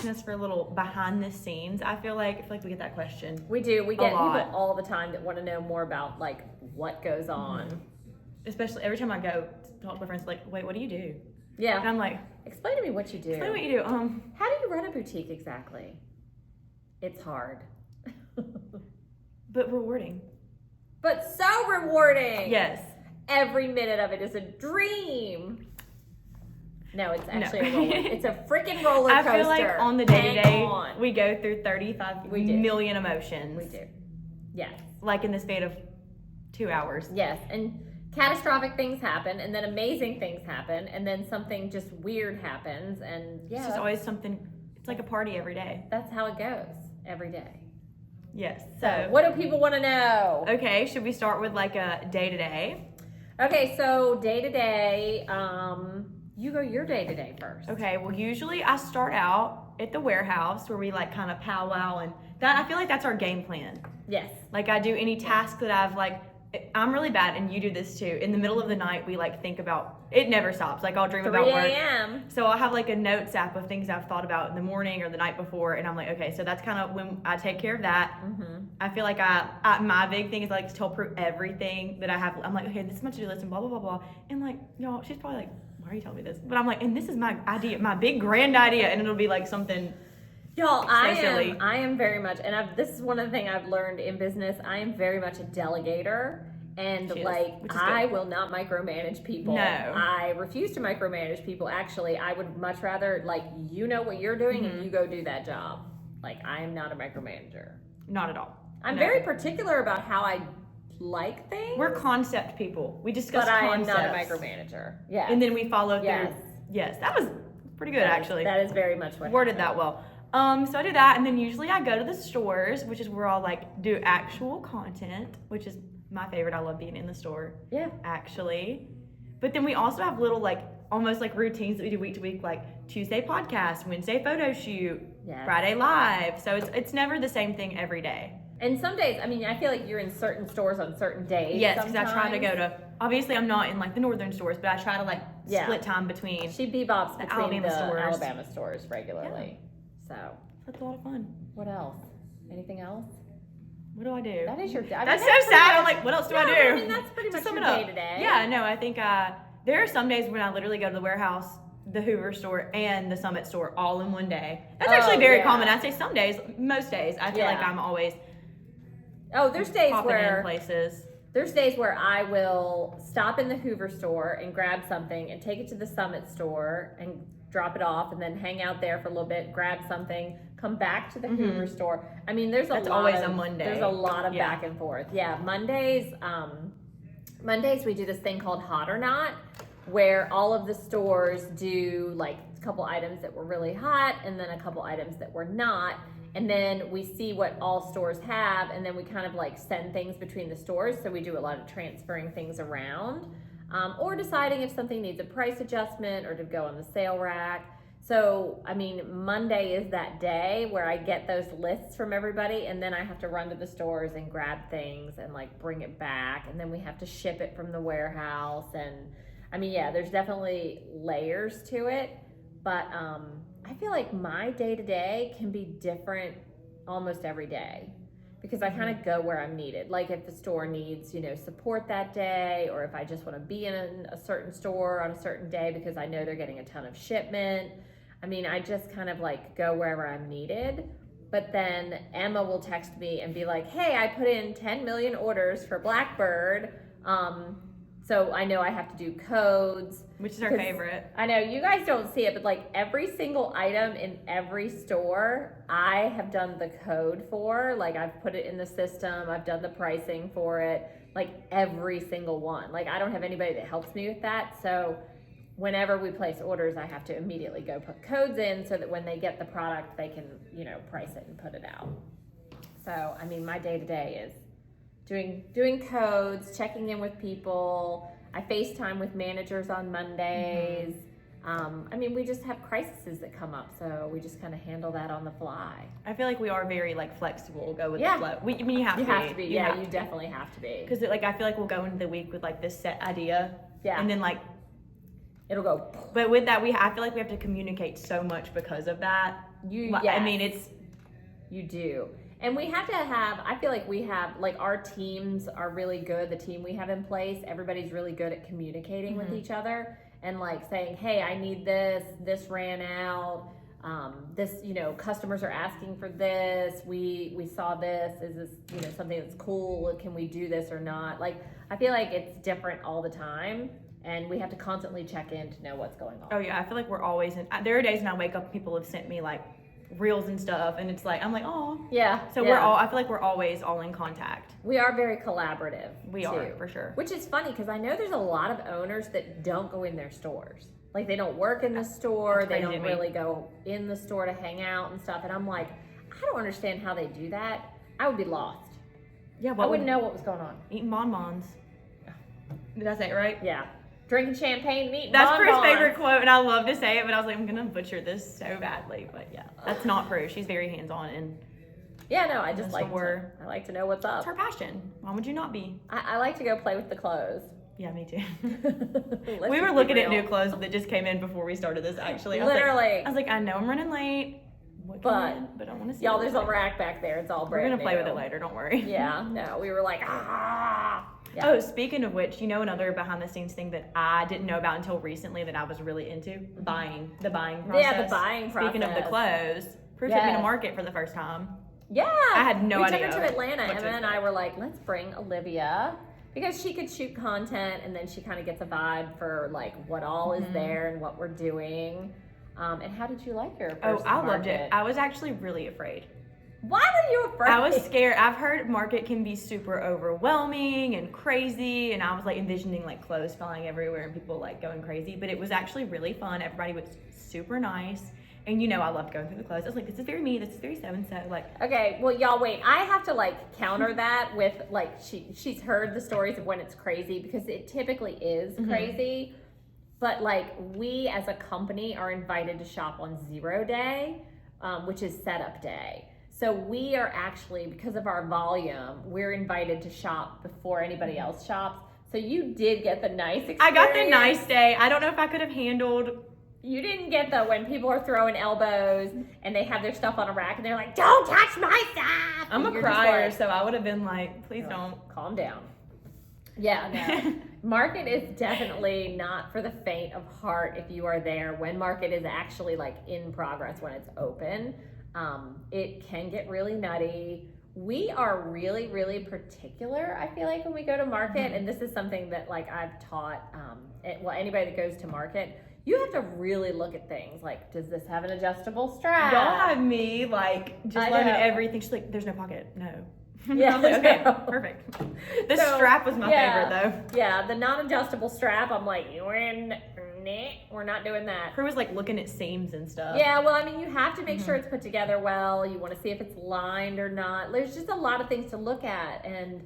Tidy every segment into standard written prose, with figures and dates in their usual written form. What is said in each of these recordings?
asking us for a little behind the scenes. I feel like we get that question. We do. We get people all the time that want to know more about like what goes on. Mm-hmm. Especially every time I go to talk to my friends, like, wait, what do you do? Yeah. And I'm like, explain to me what you do. Explain what you do. How do you run a boutique exactly? It's hard. But rewarding. But so rewarding. Yes. Every minute of it is a dream. No, it's actually a roller. It's a freaking roller coaster. I feel like on the day-to-day, we go through 35 million emotions. We do. Yes. Like in the span of 2 hours. Yes, and catastrophic things happen, and then amazing things happen, and then something just weird happens, and yeah. It's just always something, it's like a party every day. That's how it goes, every day. Yes. So what do people want to know? Okay, should we start with like a day-to-day? Okay, so day-to-day, you go your day-to-day first. Okay, well usually I start out at the warehouse where we like kind of powwow, and that I feel like that's our game plan. Yes. Like I do any task that I've like, I'm really bad, and you do this too. In the middle of the night, we like think about, it never stops. Like I'll dream about work. 3 a.m. So I'll have like a notes app of things I've thought about in the morning or the night before, and I'm like, okay, so that's kind of when I take care of that. Mm-hmm. I feel like I my big thing is I like to tell Prue everything that I have. I'm like, okay, this is my to-do list and blah, blah, blah, blah. And like, y'all, she's probably like, why are you telling me this? But I'm like, and this is my idea, my big grand idea, and it'll be like something. Y'all, silly. I am very much, and this is one of the things I've learned in business. I am very much a delegator, and I will not micromanage people. No, I refuse to micromanage people. Actually, I would much rather you know what you're doing and you go do that job. Like I am not a micromanager. Not at all. I'm very particular about how I like things. We're concept people. We discuss but concepts. I am not a micromanager. Yeah, and then we follow through. Yes. Yes, that was pretty good actually. That is very much what worded that well. So I do that, and then usually I go to the stores, which is where I'll like do actual content, which is my favorite. I love being in the store. Yeah. Actually. But then we also have little like almost like routines that we do week to week, like Tuesday podcast, Wednesday photo shoot, Friday live. So it's never the same thing every day. And some days, I mean, I feel like you're in certain stores on certain days. Yes, because I try to go to, obviously I'm not in like the northern stores, but I try to like split time between. She bebops between the stores. Alabama stores regularly. Yeah. So. That's a lot of fun. What else? Anything else? What do I do? That is your day. That's so sad. I'm like, what else do I do? I mean, that's pretty much your day to day. Yeah, no, I think there are some days when I literally go to the warehouse, the Hoover store, and the Summit store all in one day. That's actually very common. I'd say some days, most days, I feel like I'm always there's days where in places. There's days where I will stop in the Hoover store and grab something and take it to the Summit store and drop it off, and then hang out there for a little bit, grab something, come back to the Hoover store. I mean, there's always a Monday. There's a lot of back and forth. Yeah, Mondays we do this thing called Hot or Not, where all of the stores do like a couple items that were really hot and then a couple items that were not. And then we see what all stores have, and then we kind of like send things between the stores. So we do a lot of transferring things around, or deciding if something needs a price adjustment or to go on the sale rack. So, I mean, Monday is that day where I get those lists from everybody, and then I have to run to the stores and grab things and like bring it back. And then we have to ship it from the warehouse. And I mean, yeah, there's definitely layers to it, but, I feel like my day-to-day can be different almost every day because I kind of go where I'm needed. Like if the store needs, support that day, or if I just want to be in a certain store on a certain day because I know they're getting a ton of shipment. I mean, I just kind of like go wherever I'm needed. But then Emma will text me and be like, hey, I put in 10 million orders for Blackbird. So I know I have to do codes. Which is our favorite. I know you guys don't see it, but like every single item in every store, I have done the code for. Like I've put it in the system. I've done the pricing for it. Like every single one. Like I don't have anybody that helps me with that. So whenever we place orders, I have to immediately go put codes in so that when they get the product, they can, price it and put it out. So, I mean, my day-to-day is doing codes, checking in with people. I FaceTime with managers on Mondays. I mean, we just have crises that come up, so we just kind of handle that on the fly. I feel like we are very like flexible. Go with the flow. I mean, you have to be. You definitely have to be. Because I feel like we'll go into the week with like this set idea. Yeah. And then like it'll go. But with that, I feel like we have to communicate so much because of that. I mean, you do. And we have to have, I feel like we have, like, our teams are really good. The team we have in place, everybody's really good at communicating with each other and, like, saying, hey, I need this ran out, this, you know, customers are asking for this, we saw this, is this, you know, something that's cool, can we do this or not? Like, I feel like it's different all the time, and we have to constantly check in to know what's going on. Oh yeah, I feel like we're always there are days when I wake up and people have sent me like reels and stuff, and it's like, I'm like, oh. Yeah. So I feel like we're always all in contact. We are very collaborative. We are, for sure. Which is funny, because I know there's a lot of owners that don't go in their stores. Like, they don't work in the store, they don't really go in the store to hang out and stuff, and I'm like, I don't understand how they do that. I would be lost. Yeah, I wouldn't know what was going on. Eating bonbons. Did I say it right? Yeah. Drinking champagne and eating That's bonbons. Prue's favorite quote, and I love to say it, but I was like, I'm gonna butcher this so badly. But yeah, that's not Prue. She's very hands-on, and yeah, no, I just like to know what's up. It's her passion. Why would you not be? I like to go play with the clothes. Yeah, me too. We were looking at new clothes that just came in before we started this. Actually, I was like, I know I'm running late, but I want to see. Y'all, there's a rack back there. It's all brand new. We're gonna play with it later. Don't worry. Yeah, no, we were like, ah. Yeah. Oh, speaking of which, you know, another behind the scenes thing that I didn't know about until recently that I was really into, the buying process. Yeah, the buying process. Speaking of the clothes, Prue took me to market for the first time. Yeah. I had no idea. We took her to Atlanta. Emma and I were like, let's bring Olivia, because she could shoot content, and then she kind of gets a vibe for like what all is there and what we're doing. And how did you like your first I loved market? it. I was actually really afraid. Why were you afraid? I was scared. I've heard market can be super overwhelming and crazy, and I was like envisioning like clothes flying everywhere and people like going crazy, but it was actually really fun. Everybody was super nice, and you know, I loved going through the clothes. I was like, this is very me, this is very so-and-so. Like, okay, well, y'all wait. I have to like counter that with like she's heard the stories of when it's crazy, because it typically is crazy, but like we as a company are invited to shop on 0 day, which is setup day. So we are actually, because of our volume, we're invited to shop before anybody else shops. So you did get the nice experience. I got the nice day. I don't know if I could have handled. You didn't get the when people are throwing elbows and they have their stuff on a rack and they're like, don't touch my stuff. I'm a crier, so I would have been like, please don't. Calm down. Yeah, no. Market is definitely not for the faint of heart if you are there when market is actually like in progress, when it's open. It can get really nutty. We are really, really particular, I feel like, when we go to market, and this is something that like I've taught, anybody that goes to market, you have to really look at things like, does this have an adjustable strap? Y'all have me like just learning everything. She's like, there's no pocket. No. Yeah. Like, okay, perfect. The strap was my favorite though. Yeah, the non-adjustable strap, I'm like, we're not doing that. Prue was like looking at seams and stuff. Yeah, well, I mean, you have to make sure it's put together well. You want to see if it's lined or not. There's just a lot of things to look at. And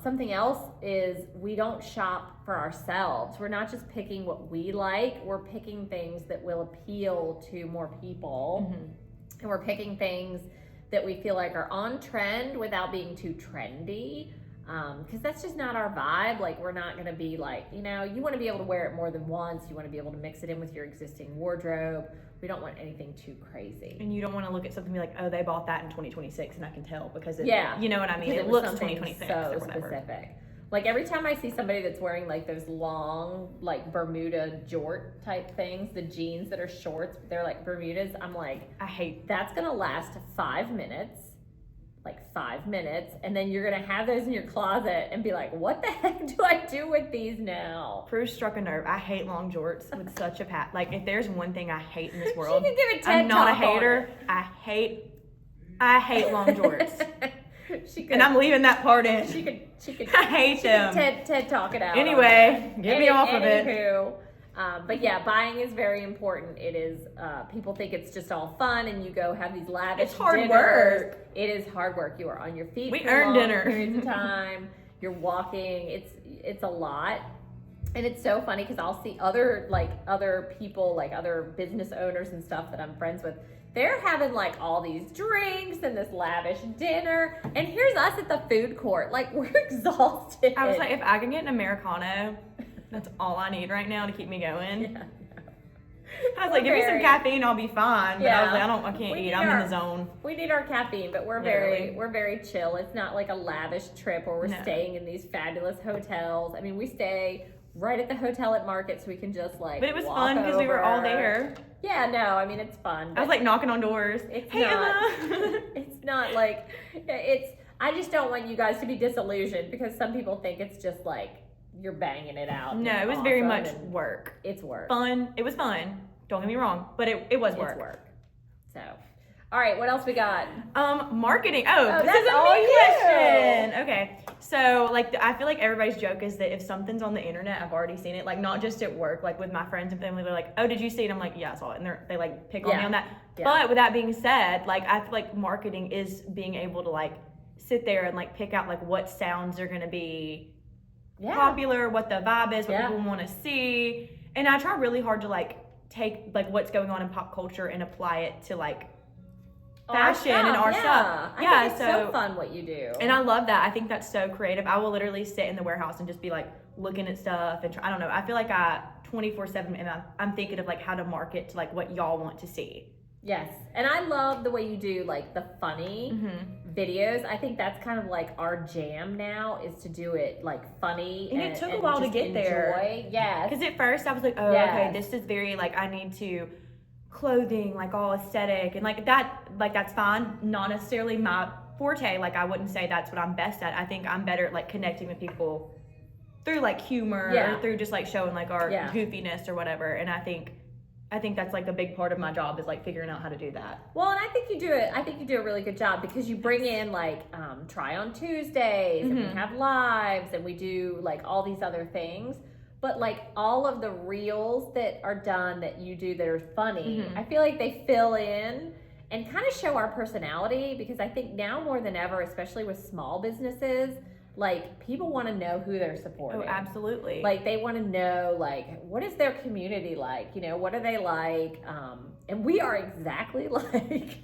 something else is we don't shop for ourselves. We're not just picking what we like. We're picking things that will appeal to more people. And we're picking things that we feel like are on trend without being too trendy. Because that's just not our vibe. Like, we're not going to be like, you know, you want to be able to wear it more than once. You want to be able to mix it in with your existing wardrobe. We don't want anything too crazy. And you don't want to look at something and be like, oh, they bought that in 2026, and I can tell because it, you know what I mean? It looks something 2026 so or whatever. Specific. Like, every time I see somebody that's wearing like those long, like Bermuda jort type things, the jeans that are shorts, they're like Bermudas, I'm like, I hate that's going to last 5 minutes. Like 5 minutes, and then you're gonna have those in your closet and be like, what the heck do I do with these now? Prue struck a nerve. I hate long jorts with such a like, if there's one thing I hate in this world, she could give a TED I'm not a talk hater. I hate long jorts. She could, and I'm leaving that part in. She could I hate them. TED talk it out. Anyway, get me off of it. But yeah, buying is very important. It is, people think it's just all fun and you go have these lavish It's hard dinners. work. It is hard work. You are on your feet We for earn long dinner. periods of time. You're walking. It's a lot. And it's so funny because I'll see other people, like other business owners and stuff that I'm friends with. They're having like all these drinks and this lavish dinner. And here's us at the food court. Like, we're exhausted. I was like, if I can get an Americano, that's all I need right now to keep me going. Yeah. I was like, give me some caffeine, I'll be fine. But I was like, I can't eat. I'm in the zone. We need our caffeine, but we're very chill. It's not like a lavish trip where we're staying in these fabulous hotels. I mean, we stay right at the hotel at Market, so we can just like. But it was fun because we were all there. Yeah, no, I mean it's fun. I was like knocking on doors. It's hey, not. It's not like it's. I just don't want you guys to be disillusioned because some people think it's just like you're banging it out. No, it was very much work. It's work. Fun. It was fun. Don't get me wrong, but it was work. It's work. So, all right, what else we got? Marketing. Oh, this is a me question. Okay, so like I feel like everybody's joke is that if something's on the internet, I've already seen it. Like not just at work, like with my friends and family, they're like, "Oh, did you see it?" I'm like, "Yeah, I saw it," and they like pick on me on that. Yeah. But with that being said, like I feel like marketing is being able to like sit there and like pick out like what sounds are gonna be popular, what the vibe is, what people want to see, and I try really hard to like take like what's going on in pop culture and apply it to like fashion and our stuff. I think it's so fun what you do. And I love that. I think that's so creative. I will literally sit in the warehouse and just be like looking at stuff and I don't know. I feel like I 24/7 and I'm thinking of like how to market to like what y'all want to see. Yes. And I love the way you do like the funny videos. I think that's kind of like our jam now is to do it like funny. And it took a while to get there. Yes. Because at first I was like, oh, okay, this is very like I need to clothing, like all aesthetic and like that's fine. Not necessarily my forte. Like I wouldn't say that's what I'm best at. I think I'm better at like connecting with people through like humor or through just like showing like our goofiness or whatever. And I think that's like a big part of my job is like figuring out how to do that. Well, and I think you do it. I think you do a really good job because you bring in like try on Tuesdays and we have lives and we do like all these other things. But like all of the reels that are done that you do that are funny, I feel like they fill in and kind of show our personality because I think now more than ever, especially with small businesses, like people want to know who they're supporting. Oh, absolutely. Like they want to know like what is their community like? You know, what are they like? And we are exactly like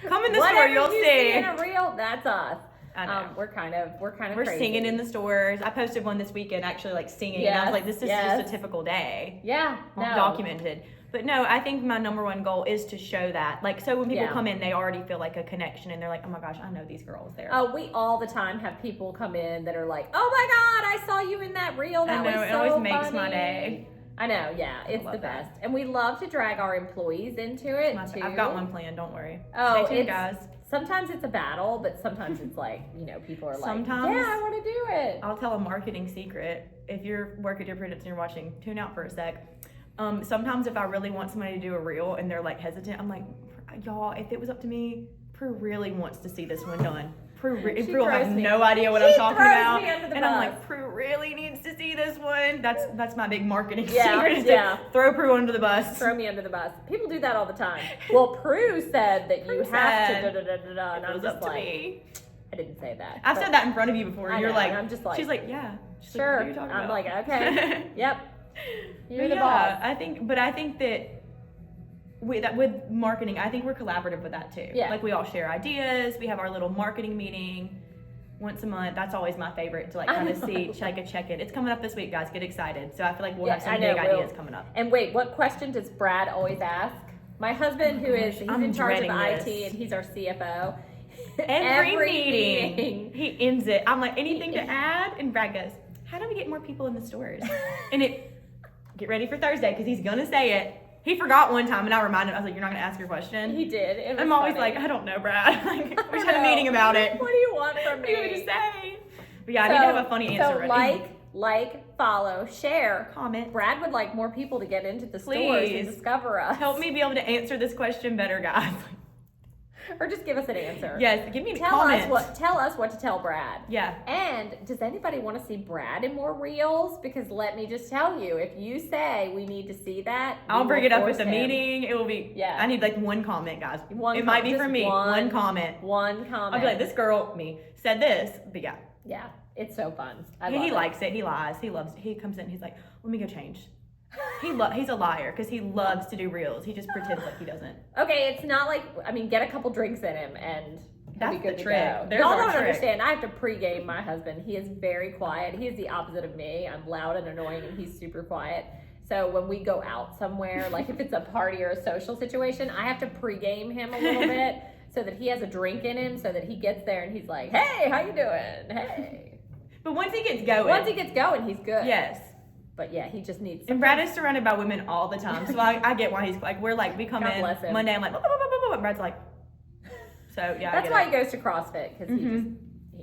come in the store, you'll see. In a reel, that's us. I know. We're kind of we're crazy. Singing in the stores. I posted one this weekend actually like singing and I was like this is just a typical day. Yeah. Documented. But no, I think my number one goal is to show that. Like, so when people come in, they already feel like a connection and they're like, oh my gosh, I know these girls there. Oh, we all the time have people come in that are like, oh my God, I saw you in that reel. That was so it always funny. makes my day. I know, yeah, it's the best. And we love to drag our employees into it too. I've got one plan, don't worry. Oh, stay tuned, guys. Sometimes it's a battle, but sometimes it's like, you know, people are like, sometimes, yeah, I want to do it. I'll tell a marketing secret. If you're working at your Prudence and you're watching, tune out for a sec. Sometimes if I really want somebody to do a reel and they're like hesitant, I'm like, y'all, if it was up to me, Prue really wants to see this one done. Prue has no idea what I'm talking about. And I'm like, Prue really needs to see this one. That's my big marketing secret is to throw Prue under the bus. Throw me under the bus. People do that all the time. Well, Prue said that you have to da-da-da-da-da, and I'm just like, I didn't say that. I've said that in front of you before, and you're like, I'm just like, she's like, yeah. She's sure. Like, what are you talking about? I'm like, okay, yep. You're the boss. I think that with marketing, I think we're collaborative with that too. Yeah. Like we all share ideas. We have our little marketing meeting once a month. That's always my favorite to like kind of see, check it. It's coming up this week, guys. Get excited. So I feel like we'll have some big ideas coming up. And wait, what question does Brad always ask? My husband, he's in charge of IT and he's our CFO. Every meeting, he ends it. I'm like, anything to add? And Brad goes, how do we get more people in the stores? And get ready for Thursday because he's gonna say it. He forgot one time and I reminded him. I was like, you're not gonna ask your question? He did. I'm always like, I don't know, Brad. Like, we just had a meeting about it. What do you want from me? What do you want me to say? But yeah, I need to have a funny answer ready. Like, follow, share, comment. Brad would like more people to get into the stores and discover us. Help me be able to answer this question better, guys. Or just give us an answer. Yes, give me a comment. Tell us what to tell Brad. Yeah. And does anybody want to see Brad in more reels? Because let me just tell you, if you say we need to see that, I'll bring it up at the meeting. It will be. Yeah. I need like one comment, guys. It might be for me. One comment. One comment. I'll be like, this girl, me, said this. But yeah. Yeah. It's so fun. He likes it. He lies. He loves it. He comes in. He's like, let me go change. He's a liar because he loves to do reels. He just pretends like he doesn't. Okay, it's not like, I mean, get a couple drinks in him and that's be good the trick. To go. Y'all don't understand. I have to pregame my husband. He is very quiet. He is the opposite of me. I'm loud and annoying and he's super quiet. So when we go out somewhere, like if it's a party or a social situation, I have to pregame him a little bit so that he has a drink in him, so that he gets there and he's like, hey, how you doing? Hey. But once he gets going, he's good. Yes. But yeah, he just needs. And Brad is surrounded by women all the time, so I get why he's like, we come God in bless him. Monday, I'm like, and Brad's like, so yeah. That's why he goes to CrossFit, because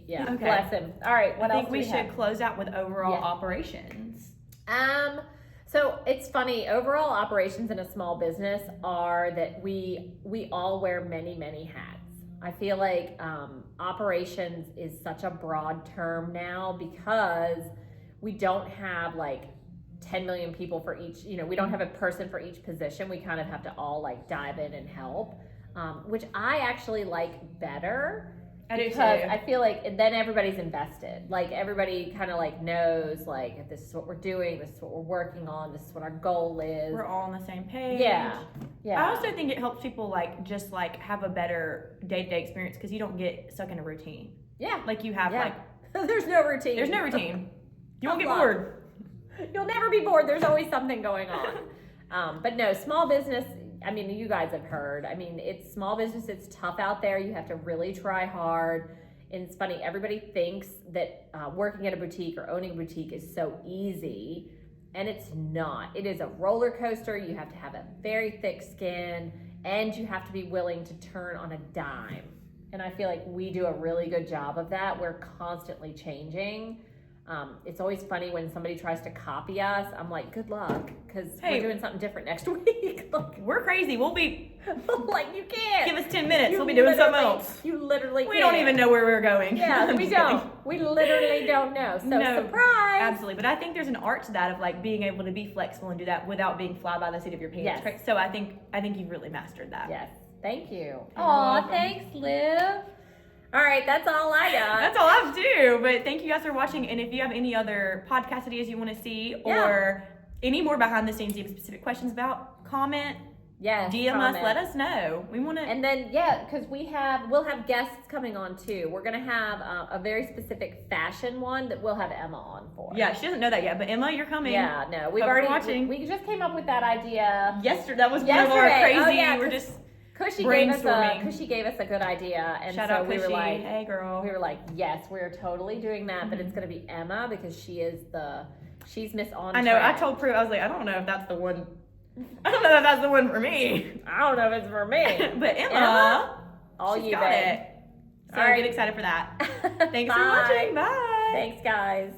Okay. Bless him. All right, what I else think we do should have? close out with overall operations. So it's funny, overall operations in a small business are that we all wear many, many hats. I feel like operations is such a broad term now, because we don't have like 10 million people for each, we don't have a person for each position. We kind of have to all like dive in and help, which I actually like better. I do Because too. I feel like then everybody's invested. Like everybody kind of like knows, like, this is what we're doing, this is what we're working on, this is what our goal is. We're all on the same page. Yeah. I also think it helps people like just like have a better day-to-day experience, because you don't get stuck in a routine. Yeah. Like you have like there's no routine. There's no routine. You won't get bored. You'll never be bored. There's always something going on. But no, small business, I mean, you guys have heard. I mean, it's small business. It's tough out there. You have to really try hard. And it's funny, everybody thinks that working at a boutique or owning a boutique is so easy. And it's not. It is a roller coaster. You have to have a very thick skin, and you have to be willing to turn on a dime. And I feel like we do a really good job of that. We're constantly changing. It's always funny when somebody tries to copy us. I'm like, good luck, because we're doing something different next week. Like, we're crazy. We'll be like, you can't. Give us 10 minutes. We'll be doing something else. You literally We don't even know where we're going. Yeah, we don't. We literally don't know. So surprise. Absolutely. But I think there's an art to that, of like being able to be flexible and do that without being fly by the seat of your pants. Yes. Right? So I think you've really mastered that. Yes. Thank you. Aw, thanks, Liv. All right, that's all I got. That's all I have to do. But thank you guys for watching. And if you have any other podcast ideas you want to see, or any more behind the scenes you have specific questions about, comment. Yes, DM us, let us know. We want to. And then, because we'll have guests coming on too. We're going to have a very specific fashion one that we'll have Emma on for. Yeah, she doesn't know that yet, but Emma, you're coming. Yeah, no, we've Hope already you're watching. We just came up with that idea Yesterday, that was one of our crazy. We're just Cushy brainstorming. gave us a good idea, and Shout so out we Cushy. were like, hey girl. We were like, yes, we're totally doing that, but it's going to be Emma, because she's Miss On. I know. I told Prue, I was like, I don't know if that's the one. I don't know if that's the one for me. I don't know if it's for me. But Emma, all she's you got babe. it. So get excited for that. Thanks for watching. Bye. Thanks, guys.